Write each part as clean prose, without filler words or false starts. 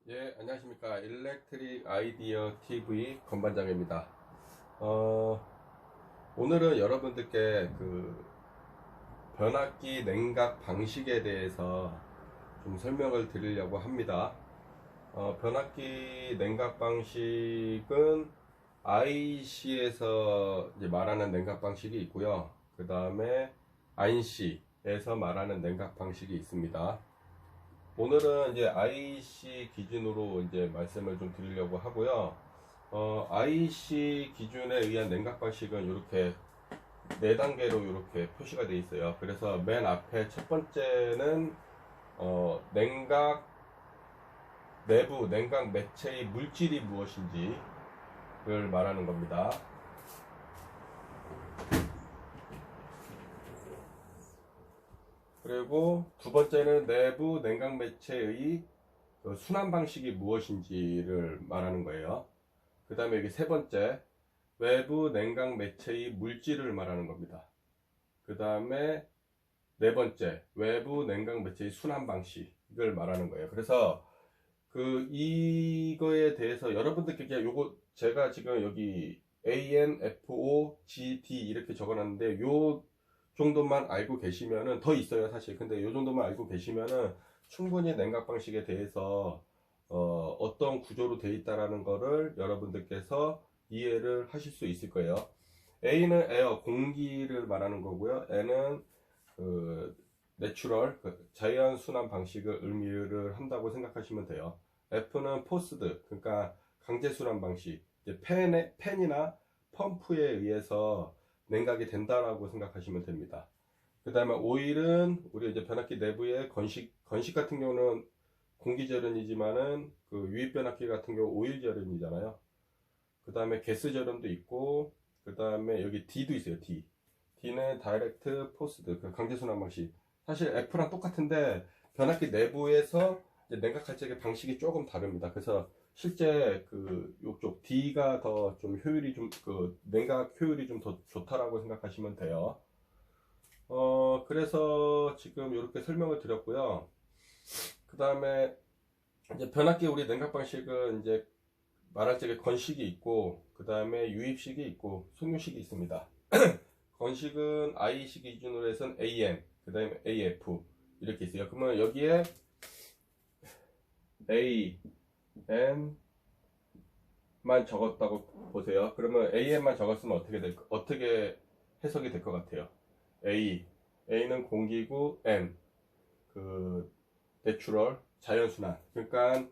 예, 안녕하십니까. 일렉트릭 아이디어 TV 건반장입니다. 오늘은 여러분들께 변압기 냉각 방식에 대해서 좀 설명을 드리려고 합니다. 변압기 냉각 방식은 IC에서 이제 말하는 냉각 방식이 있고요. 그 다음에 ANSI에서 말하는 냉각 방식이 있습니다. 오늘은 이제 IC 기준으로 이제 말씀을 좀 드리려고 하고요. IC 기준에 의한 냉각 방식은 이렇게 네 단계로 이렇게 표시가 되어 있어요. 그래서 맨 앞에 첫 번째는 내부 냉각 매체의 물질이 무엇인지를 말하는 겁니다. 그리고 두 번째는 내부 냉각 매체의 순환 방식이 무엇인지를 말하는 거예요. 그 다음에 여기 세 번째, 외부 냉각 매체의 물질을 말하는 겁니다. 그 다음에 네 번째, 외부 냉각 매체의 순환 방식을 말하는 거예요. 그래서 이거에 대해서 여러분들께 그냥 요거 제가 지금 여기 ANFOGD 이렇게 적어놨는데 요 정도만 알고 계시면은 더 있어요 사실. 근데 요 정도만 알고 계시면은 충분히 냉각 방식에 대해서 어떤 구조로 되어 있다라는 거를 여러분들께서 이해를 하실 수 있을 거예요. A는 에어, 공기를 말하는 거고요. N은 내추럴, 자연 순환 방식을 의미를 한다고 생각하시면 돼요. F는 포스드, 그러니까 강제 순환 방식. 이제 팬이나 펌프에 의해서 냉각이 된다라고 생각하시면 됩니다. 그 다음에 오일은 우리 이제 변압기 내부에 건식 같은 경우는 공기 절연이지만은 유입 변압기 같은 경우 오일 절연이잖아요. 그 다음에 가스 절연도 있고, 그 다음에 여기 D도 있어요. D는 다이렉트 포스드, 강제 순환 방식. 사실 F랑 똑같은데 변압기 내부에서 이제 냉각할 적의 방식이 조금 다릅니다. 그래서 실제 요쪽 D가 더 좀 효율이 좀 냉각 효율이 좀 더 좋다라고 생각하시면 돼요. 그래서 지금 이렇게 설명을 드렸고요. 그 다음에 이제 변압기 우리 냉각 방식은 이제 말할 적에 건식이 있고, 그 다음에 유입식이 있고, 송유식이 있습니다. 건식은 IC 기준으로 해서는 AN, 그 다음에 AF 이렇게 있어요. 그러면 여기에 AN만 적었다고 보세요. 그러면 AN만 적었으면 어떻게 해석이 될 것 같아요? A는 공기고 N 내추럴 자연순환. 그러니까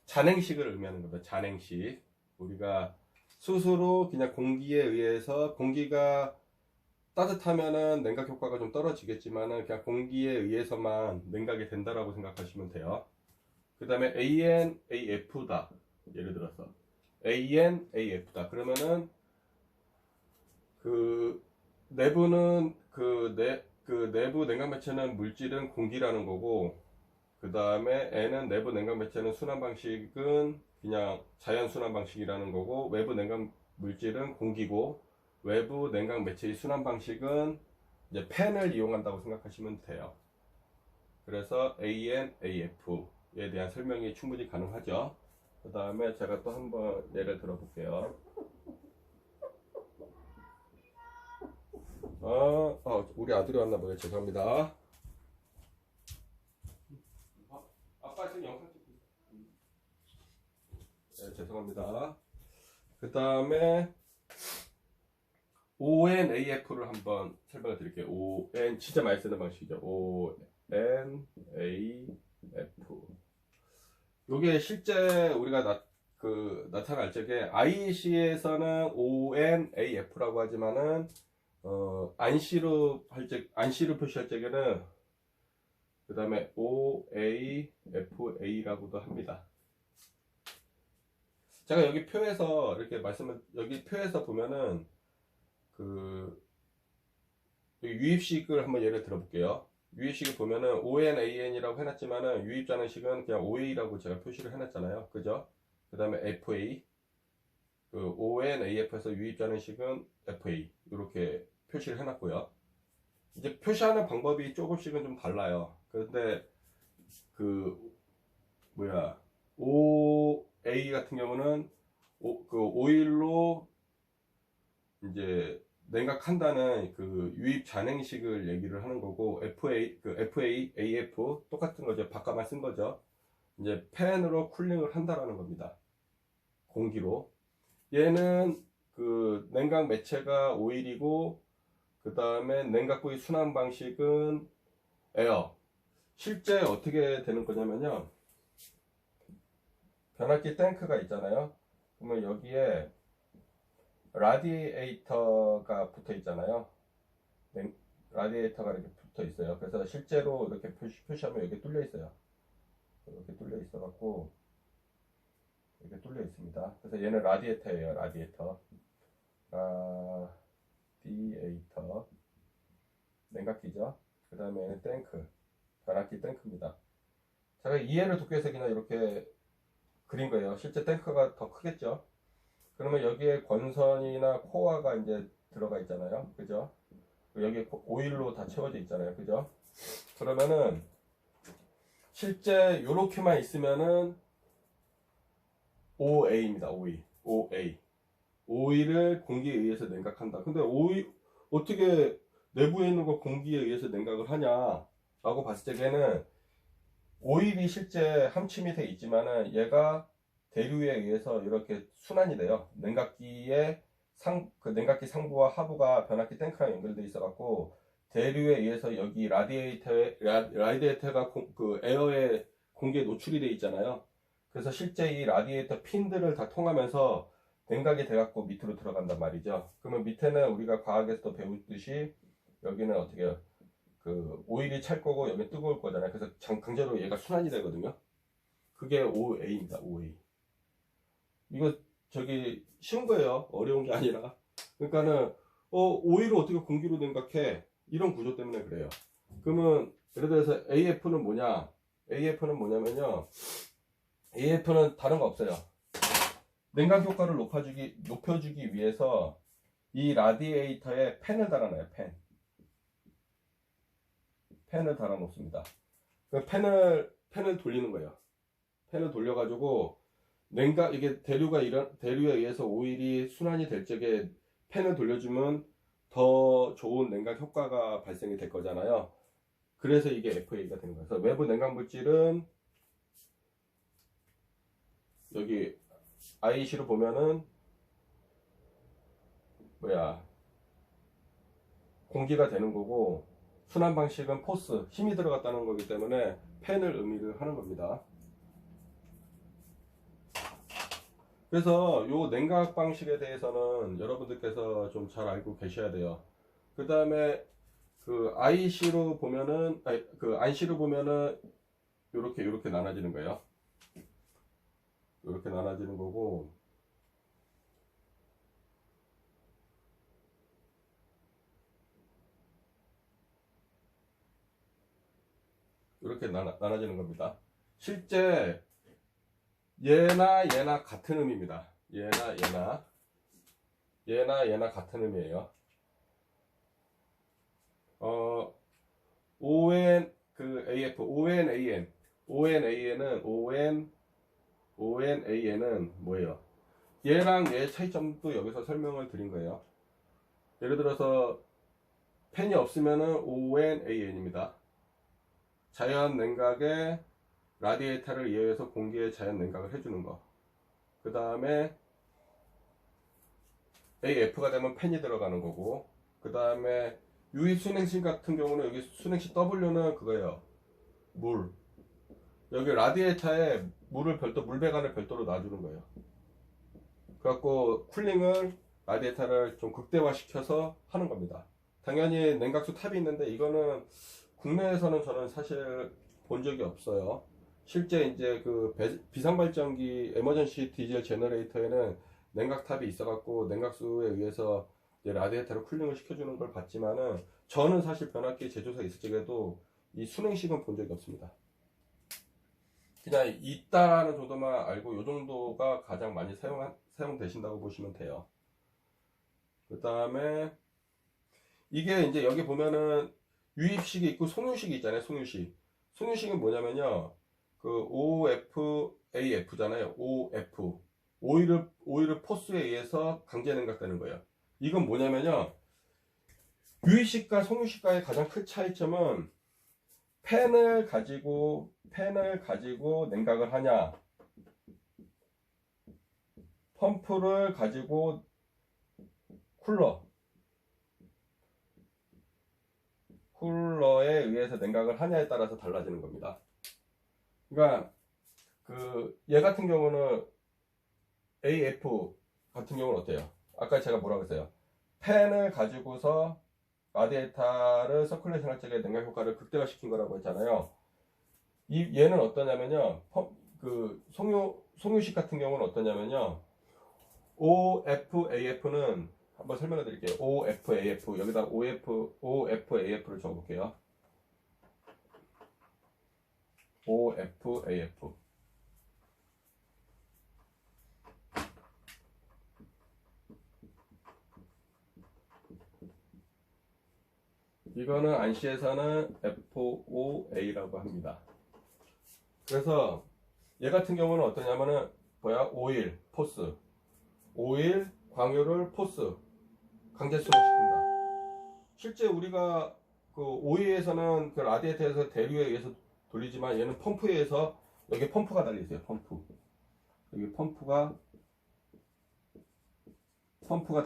잔행식을 의미하는 겁니다. 잔행식. 우리가 스스로 그냥 공기에 의해서 공기가 따뜻하면은 냉각 효과가 좀 떨어지겠지만은 그냥 공기에 의해서만 냉각이 된다라고 생각하시면 돼요. 그 다음에 ANAF다. 예를 들어서 ANAF다. 그러면은 내부는 내부 냉각 매체는 물질은 공기라는 거고, 그 다음에 N은 내부 냉각 매체는 순환 방식은 그냥 자연 순환 방식이라는 거고, 외부 냉각 물질은 공기고, 외부 냉각 매체의 순환 방식은 이제 팬을 이용한다고 생각하시면 돼요. 그래서 ANAF에 대한 설명이 충분히 가능하죠. 그 다음에 제가 또 한번 예를 들어 볼게요. 우리 아들이 왔나 보네요. 죄송합니다. 아빠 지금 영상 찍고 있어. 네, 죄송합니다. 그 다음에 ONAF를 한번 설명을 드릴게요. ON 진짜 많이 쓰는 방식이죠. ONAF. 요게 실제 우리가 나타날 적에 IC에서는 ONAF라고 하지만은 안시로 표시할 적에는 그 다음에 OAFA라고도 합니다. 제가 여기 표에서 이렇게 여기 표에서 보면은 유입식을 한번 예를 들어볼게요. 유입식을 보면은 ONAN이라고 해놨지만은 유입 잔행식은 그냥 OA라고 제가 표시를 해놨잖아요. 그죠? 그 다음에 FA, ONAF에서 유입 잔행식은 FA 이렇게 표시를 해놨고요. 이제 표시하는 방법이 조금씩은 좀 달라요. 그런데 FA 같은 경우는 그 오일로 이제 냉각한다는 그 유입 잔행식을 얘기를 하는 거고, AF 똑같은 거죠. 바꿔만 쓴 거죠. 이제 팬으로 쿨링을 한다라는 겁니다. 공기로. 얘는 그 냉각 매체가 오일이고, 그 다음에 냉각구의 순환 방식은 에어. 실제 어떻게 되는 거냐면요, 변압기 탱크가 있잖아요. 그러면 여기에 라디에이터가 붙어 있잖아요. 라디에이터가 이렇게 붙어 있어요. 그래서 실제로 이렇게 표시하면 여기 뚫려 있어요. 이렇게 뚫려 있어 갖고 이렇게 뚫려 있습니다. 그래서 얘는 라디에이터예요. 라디에이터. 라디에이터. 냉각기죠. 그 다음에 얘는 탱크. 변압기 탱크입니다. 제가 이해를 돕기 위해서 그냥 이렇게 그린 거예요. 실제 탱크가 더 크겠죠. 그러면 여기에 권선이나 코어가 이제 들어가 있잖아요. 그죠? 여기 오일로 다 채워져 있잖아요. 그죠? 그러면은 실제 요렇게만 있으면은 OA입니다. OA. 오일을 공기에 의해서 냉각한다. 근데 오일 어떻게 내부에 있는 거 공기에 의해서 냉각을 하냐라고 봤을 때는 오일이 실제 함침이 돼 있지만은 얘가 대류에 의해서 이렇게 순환이 돼요. 냉각기의 냉각기 상부와 하부가 변압기 탱크랑 연결돼 있어 갖고 대류에 의해서 여기 라디에이터가 그 에어에 공기에 노출이 돼 있잖아요. 그래서 실제 이 라디에이터 핀들을 다 통하면서 냉각이 돼 갖고 밑으로 들어간단 말이죠. 그러면 밑에는 우리가 과학에서도 배우듯이 여기는 어떻게 그 오일이 찰 거고 여기 뜨거울 거잖아요. 그래서 강제로 얘가 순환이 되거든요. 그게 OA입니다. OA. 이거 저기 쉬운 거예요. 어려운 게 아니라. 그러니까는 오일을 어떻게 공기로 냉각해? 이런 구조 때문에 그래요. 그러면 예를 들어서 AF는 뭐냐? AF는 뭐냐면요. AF는 다른 거 없어요. 냉각 효과를 높여주기 위해서 이 라디에이터에 팬을 달아놔요. 팬을 달아 놓습니다. 그 팬을 돌리는 거예요. 팬을 돌려가지고 이게 대류에 의해서 오일이 순환이 될 적에 팬을 돌려주면 더 좋은 냉각 효과가 발생이 될 거잖아요. 그래서 이게 FA가 되는 거예요. 그래서 외부 냉각 물질은 여기 IC로 보면은 공기가 되는 거고, 순환 방식은 포스, 힘이 들어갔다는 거기 때문에 팬을 의미를 하는 겁니다. 그래서 요 냉각 방식에 대해서는 여러분들께서 좀 잘 알고 계셔야 돼요. 그 다음에 그 IC로 보면은, 그 안C로 보면은 요렇게 나눠지는 거예요. 요렇게 나눠지는 거고, 이렇게 나눠지는 겁니다. 실제 얘나 같은 의미입니다. 얘나 같은 의미예요. ON 그 AF ONAN은 뭐예요? 얘랑 얘의 차이점도 여기서 설명을 드린 거예요. 예를 들어서 팬이 없으면은 ONAN입니다. 자연 냉각에 라디에이터를 이용해서 공기에 자연 냉각을 해주는 거. 그 다음에 AF가 되면 팬이 들어가는 거고, 그 다음에 유입 순행식 같은 경우는 여기 순행식 W는 그거예요. 물. 여기 라디에이터에 물배관을 별도로 놔주는 거예요. 그래갖고 쿨링을 라디에이터를 좀 극대화시켜서 하는 겁니다. 당연히 냉각수 탑이 있는데 이거는 국내에서는 저는 사실 본 적이 없어요. 실제 이제 그 비상발전기 에머전시 디젤 제너레이터에는 냉각탑이 있어갖고 냉각수에 의해서 이제 라디에이터로 쿨링을 시켜주는 걸 봤지만은 저는 사실 변압기 제조사에 있을 적에도 이 순행식은 본 적이 없습니다. 그냥 있다라는 정도만 알고 이 정도가 가장 많이 사용되신다고 보시면 돼요. 그 다음에 이게 이제 여기 보면은 유입식이 있고 송유식이 있잖아요. 송유식은 뭐냐면요. 그 OF OAF잖아요. OF. 오일을 포스에 의해서 강제 냉각되는 거예요. 이건 뭐냐면요. 유의식과 송유식과의 가장 큰 차이점은 팬을 가지고 냉각을 하냐, 펌프를 가지고 쿨러에 의해서 냉각을 하냐에 따라서 달라지는 겁니다. 그러니까 얘 같은 경우는 AF 같은 경우는 어때요? 아까 제가 뭐라고 했어요? 팬을 가지고서 라디에이터를 서큘레이션 할 적에 냉각 효과를 극대화시킨 거라고 했잖아요. 얘는 어떠냐면요. 송유식 같은 경우는 어떠냐면요. OFAF는 한번 설명해 드릴게요. OFAF. 여기다 OFAF를 적어볼게요. OFAF. 이거는 안시에서는 FOA라고 합니다. 그래서 얘 같은 경우는 어떠냐면은 오일, 포스. 오일, 광유를 포스. 강제 순환시킨다. 실제 우리가 오일에서는 라디에이터에서 대류에 의해서 돌리지만 얘는 펌프에 의해서 여기 펌프가 달려있어요. 펌프. 여기 펌프가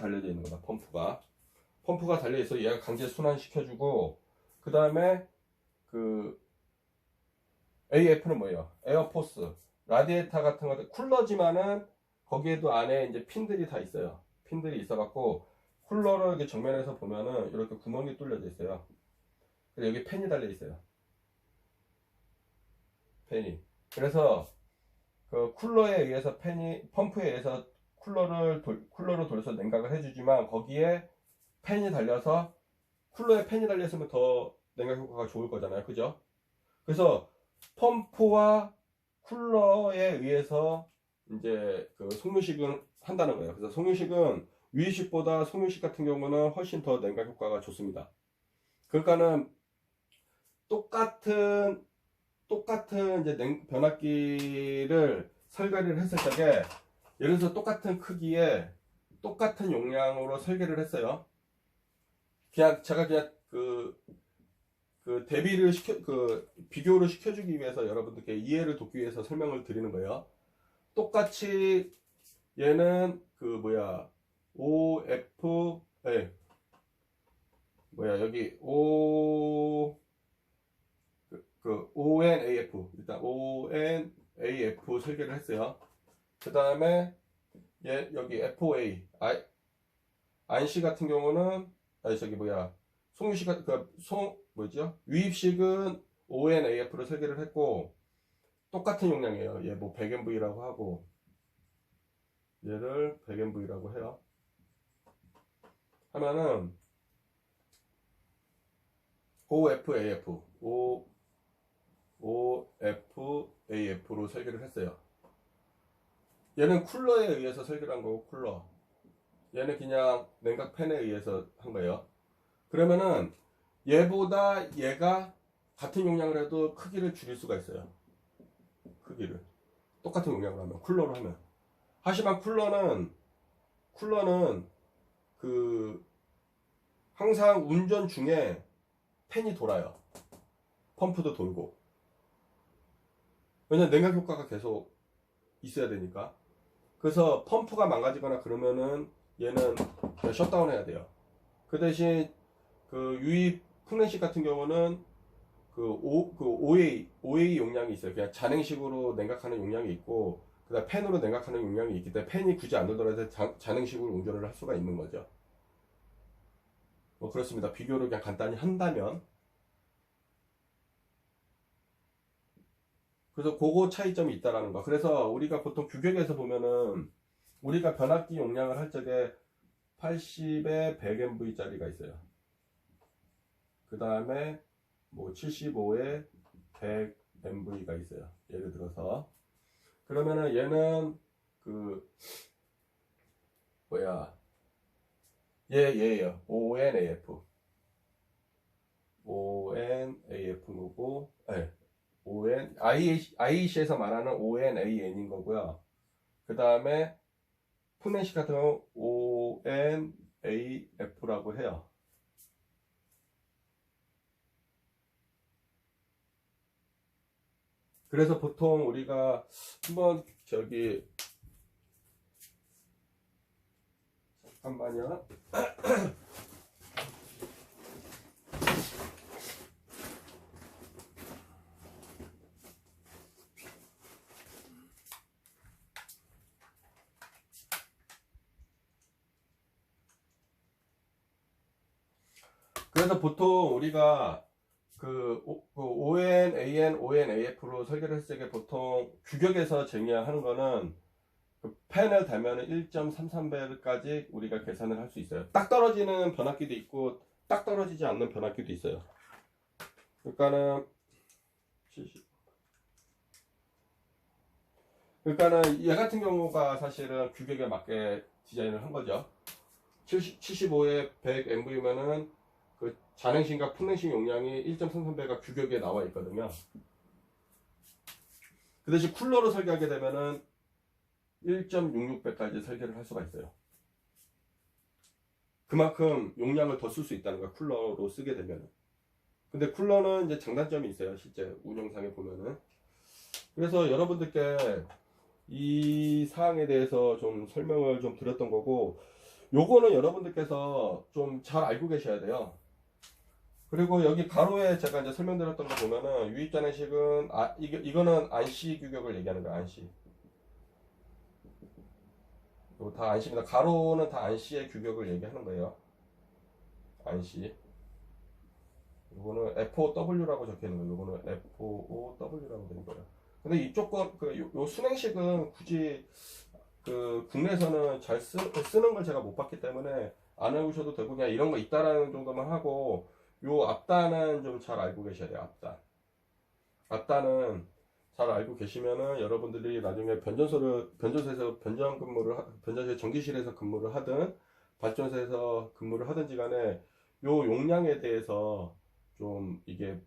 달려져 있는 거다. 펌프가 달려있어 얘가 강제 순환시켜주고, 그 다음에 AF는 뭐예요? 에어포스. 라디에이터 같은 거, 쿨러지만은 거기에도 안에 이제 핀들이 다 있어요. 핀들이 있어갖고, 쿨러를 이렇게 정면에서 보면은 이렇게 구멍이 뚫려져 있어요. 그래서 여기 팬이 달려있어요. 팬이. 그래서 쿨러에 의해서 펌프에 의해서 쿨러로 돌려서 냉각을 해주지만 거기에 팬이 달려서, 쿨러에 팬이 달려있으면 더 냉각 효과가 좋을 거잖아요. 그죠? 그래서 펌프와 쿨러에 의해서 이제 송유식은 한다는 거예요. 그래서 송유식은 유의식보다 송유식 같은 경우는 훨씬 더 냉각 효과가 좋습니다. 그러니까는 똑같은 이제 변압기를 설계를 했을 적에, 예를 들어서 똑같은 크기에 똑같은 용량으로 설계를 했어요. 제가 그냥 비교를 시켜주기 위해서 여러분들께 이해를 돕기 위해서 설명을 드리는 거예요. 똑같이 얘는 여기 ONAF, 일단 ONAF 설계를 했어요. 그 다음에 여기 FOA, 안시 같은 경우는, 송유식, 유입식은 ONAF를 설계를 했고, 똑같은 용량이에요. 얘 100MV라고 하고, 얘를 100MV라고 해요. 하면은, OFAF로 설계를 했어요. 얘는 쿨러에 의해서 설계를 한 거고, 쿨러. 얘는 그냥 냉각 팬에 의해서 한 거예요. 그러면은 얘보다 얘가 같은 용량을 해도 크기를 줄일 수가 있어요. 크기를 똑같은 용량으로 하면, 쿨러로 하면. 하지만 쿨러는 항상 운전 중에 팬이 돌아요. 펌프도 돌고. 왜냐면 냉각 효과가 계속 있어야 되니까. 그래서 펌프가 망가지거나 그러면은 얘는 그냥 셧다운 해야 돼요. 그 대신 유입 풍렌식 같은 경우는 OA 용량이 있어요. 그냥 잔행식으로 냉각하는 용량이 있고, 그다음 팬으로 냉각하는 용량이 있기 때문에 팬이 굳이 안 돌더라도 잔행식으로 운전을 할 수가 있는 거죠. 그렇습니다. 비교를 그냥 간단히 한다면. 그래서 그거 차이점이 있다라는 거. 그래서 우리가 보통 규격에서 보면은 우리가 변압기 용량을 할 적에 80에 100MV 짜리가 있어요. 그 다음에 75에 100MV가 있어요. 예를 들어서. 그러면은 얘는 얘예요. ONAF. ONAF고, 네. IEC에서 말하는 ONAN인 거고요. 그 다음에 푸넨식 같은 경우 ONAF라고 해요. 그래서 보통 우리가 한번 잠깐만요. 그래서 보통 우리가 ONAN, ONAF로 설계를 했을 때 보통 규격에서 정의하는 거는 그 펜을 달면 1.33배까지 우리가 계산을 할 수 있어요. 딱 떨어지는 변압기도 있고 딱 떨어지지 않는 변압기도 있어요. 그러니까는 얘 같은 경우가 사실은 규격에 맞게 디자인을 한 거죠. 75에 100MV면은 그 잔행식과 풍냉식 용량이 1.33배가 규격에 나와 있거든요. 그 대신 쿨러로 설계하게 되면은 1.66배까지 설계를 할 수가 있어요. 그만큼 용량을 더 쓸 수 있다는 거야, 쿨러로 쓰게 되면은. 근데 쿨러는 이제 장단점이 있어요, 실제 운영상에 보면은. 그래서 여러분들께 이 사항에 대해서 좀 설명을 좀 드렸던 거고, 요거는 여러분들께서 좀 잘 알고 계셔야 돼요. 그리고 여기 가로에 제가 이제 설명드렸던 거 보면은 유입잔해식은 이거는 안시 규격을 얘기하는 거야, 안시. 이거 다 안시입니다. 가로는 다 안시의 규격을 얘기하는 거예요. 안시. 이거는 FOW라고 적혀 있는 거예요. 이거는 FOW라고 되는 거예요. 근데 이쪽 요 순행식은 굳이 국내에서는 잘 쓰는 걸 제가 못 봤기 때문에 안 해오셔도 되고 그냥 이런 거 있다라는 정도만 하고, 요 앞단은 좀 잘 알고 계셔야 돼요. 앞단은 잘 알고 계시면은 여러분들이 나중에 변전소에서 변전소의 전기실에서 근무를 하든 발전소에서 근무를 하든지 간에 요 용량에 대해서 좀 이게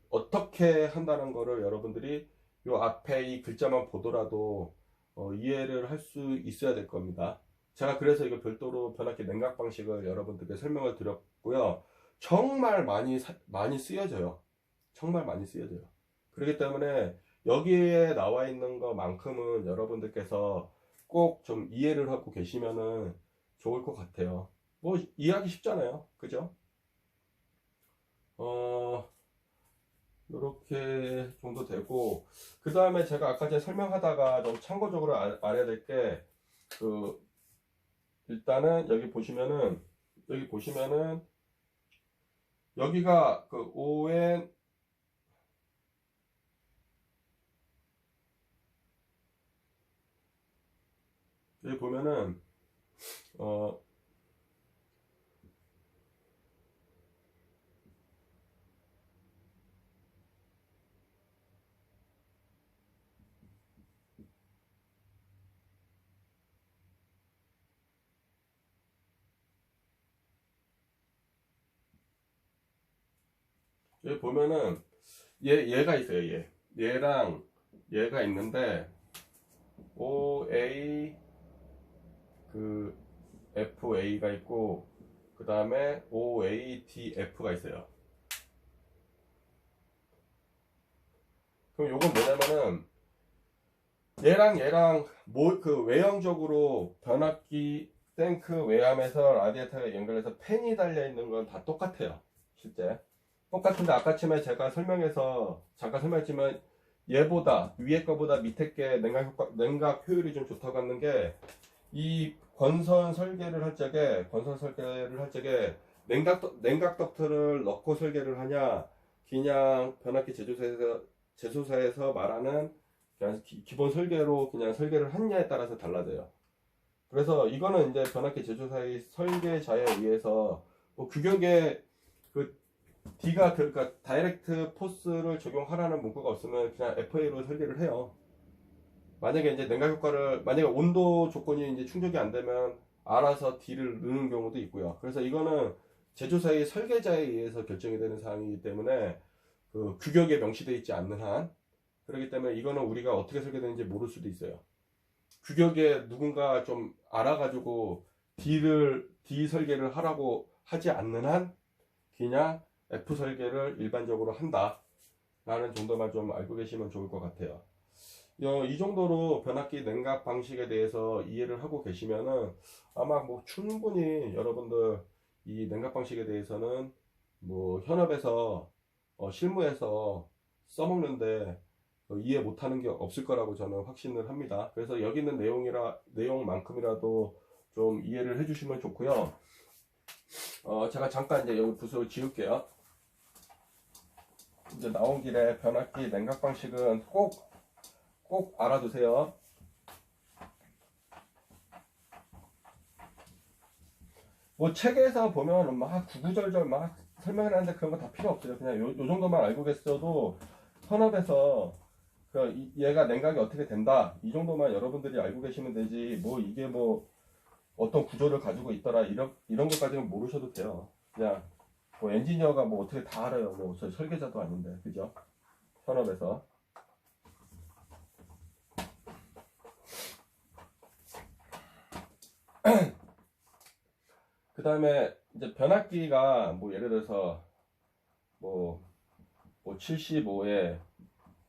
어떻게 한다는 거를 여러분들이 요 앞에 이 글자만 보더라도 이해를 할 수 있어야 될 겁니다. 제가 그래서 이거 별도로 변압기 냉각 방식을 여러분들께 설명을 드렸고요. 정말 많이 쓰여져요. 정말 많이 쓰여져요. 그렇기 때문에 여기에 나와 있는 것만큼은 여러분들께서 꼭 좀 이해를 하고 계시면은 좋을 것 같아요. 뭐 이해하기 쉽잖아요. 그죠? 이렇게 정도 되고, 그 다음에 제가 아까 전에 설명하다가 좀 참고적으로 알아야 될 게, 일단은 여기 보시면은 여기가 ON 여기 보면은 여기 보면은 얘가 있어요. 얘랑 얘가 있는데 OA FA가 있고 그 다음에 OATF가 있어요. 그럼 요건 뭐냐면은 얘랑 외형적으로 변압기 탱크 외함에서 라디에이터에 연결해서 팬이 달려 있는 건 다 똑같아요. 실제 똑같은데 아까 처음에 제가 잠깐 설명했지만 얘보다 위에 거보다 밑에 게 냉각 효율이 좀 좋다고 하는 게, 이 건선 설계를 할 적에 냉각 덕트를 넣고 설계를 하냐, 그냥 변압기 제조사에서 말하는 그냥 기본 설계로 그냥 설계를 하냐에 따라서 달라져요. 그래서 이거는 이제 변압기 제조사의 설계자에 의해서 뭐 규격에 그러니까 다이렉트 포스를 적용하라는 문구가 없으면 그냥 FA로 설계를 해요. 만약에 이제 냉각 효과를, 만약에 온도 조건이 이제 충족이 안 되면 알아서 D를 넣는 경우도 있고요. 그래서 이거는 제조사의 설계자에 의해서 결정이 되는 사항이기 때문에 그 규격에 명시되어 있지 않는 한, 그렇기 때문에 이거는 우리가 어떻게 설계되는지 모를 수도 있어요. 규격에 누군가 좀 알아가지고 D 설계를 하라고 하지 않는 한 그냥 F 설계를 일반적으로 한다 라는 정도만 좀 알고 계시면 좋을 것 같아요. 이 정도로 변압기 냉각 방식에 대해서 이해를 하고 계시면은 아마 뭐 충분히 여러분들 이 냉각 방식에 대해서는 뭐 현업에서 실무에서 써먹는데 이해 못하는 게 없을 거라고 저는 확신을 합니다. 그래서 여기 있는 내용만큼이라도 좀 이해를 해주시면 좋고요. 제가 잠깐 이제 여기 붓을 지울게요. 이제 나온 길에 변압기 냉각 방식은 꼭 알아두세요. 뭐 책에서 보면 막 구구절절 막 설명을 하는데 그런 거 다 필요 없어요. 그냥 요 정도만 알고 계셔도 현업에서 얘가 냉각이 어떻게 된다 이 정도만 여러분들이 알고 계시면 되지, 뭐 이게 뭐 어떤 구조를 가지고 있더라 이런 것까지는 모르셔도 돼요. 그냥 뭐 엔지니어가 뭐 어떻게 다 알아요. 뭐 저 설계자도 아닌데, 그죠? 현업에서. 그 다음에 이제 변압기가 뭐 예를 들어서 뭐 75에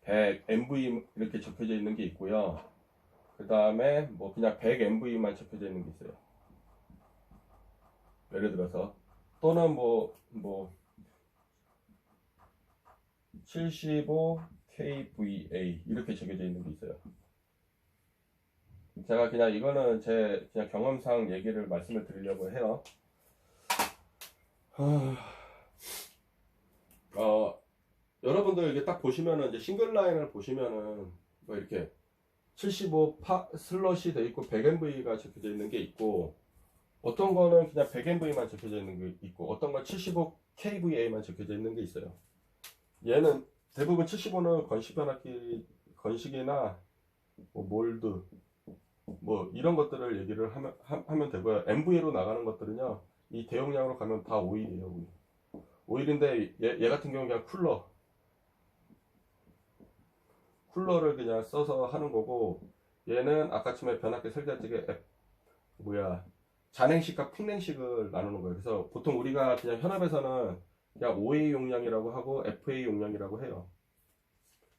100 MV 이렇게 적혀져 있는 게 있고요. 그 다음에 뭐 그냥 100 MV만 적혀져 있는 게 있어요. 예를 들어서 또는 뭐 75 kVA 이렇게 적혀져 있는 게 있어요. 제가 그냥 이거는 제 그냥 경험상 얘기를 말씀을 드리려고 해요. 여러분들 이렇게 딱 보시면은 이제 싱글 라인을 보시면은 뭐 이렇게 75 슬롯이 돼 있고 100MV가 적혀져 있는 게 있고, 어떤 거는 그냥 100MV만 적혀져 있는 게 있고, 어떤 건 75 kVA만 적혀져 있는 게 있어요. 얘는 대부분 75는 건식 변압기, 건식이나 뭐 몰드 뭐 이런 것들을 얘기를 하면 되고요. MV로 나가는 것들은요, 이 대용량으로 가면 다 오일이에요. 오일인데 얘 같은 경우는 그냥 쿨러를 그냥 써서 하는 거고, 얘는 아까쯤에 변압기 설계할 적에 잔행식과 풍냉식을 나누는 거예요. 그래서 보통 우리가 그냥 현업에서는 그냥 OA 용량이라고 하고 FA 용량이라고 해요.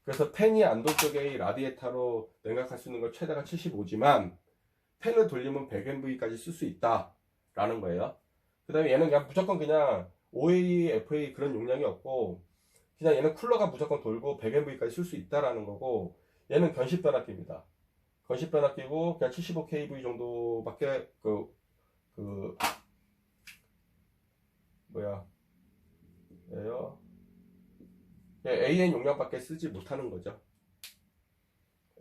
그래서 팬이 안도 쪽에 라디에이터로 냉각할 수 있는 건 최대가 75지만 팬을 돌리면 100MV까지 쓸 수 있다 라는 거예요. 그 다음에 얘는 그냥 무조건 그냥 OA, FA 그런 용량이 없고, 그냥 얘는 쿨러가 무조건 돌고 100MV까지 쓸 수 있다라는 거고, 얘는 견식 변압기입니다. 건식 변압기고 그냥 75kV 정도밖에 예요. AN 용량밖에 쓰지 못하는 거죠.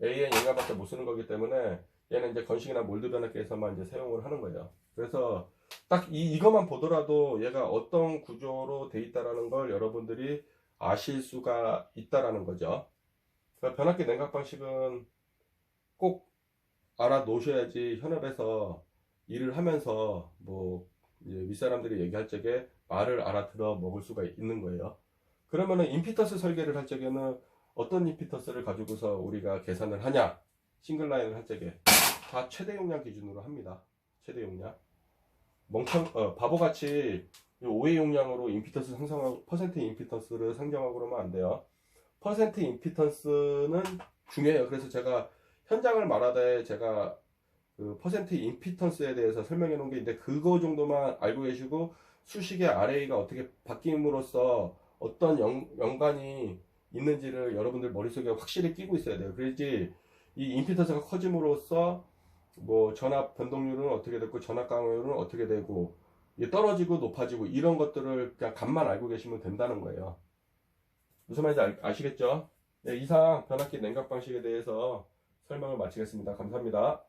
AN 용량밖에 못 쓰는 거기 때문에 얘는 이제 건식이나 몰드 변압기에서만 이제 사용을 하는 거예요. 그래서 딱 이것만 보더라도 얘가 어떤 구조로 돼 있다라는 걸 여러분들이 아실 수가 있다라는 거죠. 그러니까 변압기 냉각 방식은 꼭 알아 놓으셔야지 현업에서 일을 하면서 뭐 윗사람들이 얘기할 적에 말을 알아들어 먹을 수가 있는 거예요. 그러면은 임피턴스 설계를 할 적에는 어떤 임피턴스를 가지고서 우리가 계산을 하냐, 싱글라인을 할 적에 다 최대 용량 기준으로 합니다. 최대 용량. 바보같이 OA 용량으로 임피턴스 상정하고 퍼센트 임피턴스를 상정하고 그러면 안 돼요. 퍼센트 임피턴스는 중요해요. 그래서 제가 현장을 말하되 제가 그 퍼센트 임피턴스에 대해서 설명해 놓은 게 있는데, 그거 정도만 알고 계시고 수식의 RA가 어떻게 바뀜으로써 어떤 연관이 있는지를 여러분들 머릿속에 확실히 끼고 있어야 돼요. 그래야지 이 임피턴스가 커짐으로써 뭐 전압 변동률은 어떻게 됐고 전압 강화율은 어떻게 되고 떨어지고 높아지고 이런 것들을 그냥 값만 알고 계시면 된다는 거예요. 무슨 말인지 아시겠죠? 네, 이상 변압기 냉각 방식에 대해서 설명을 마치겠습니다. 감사합니다.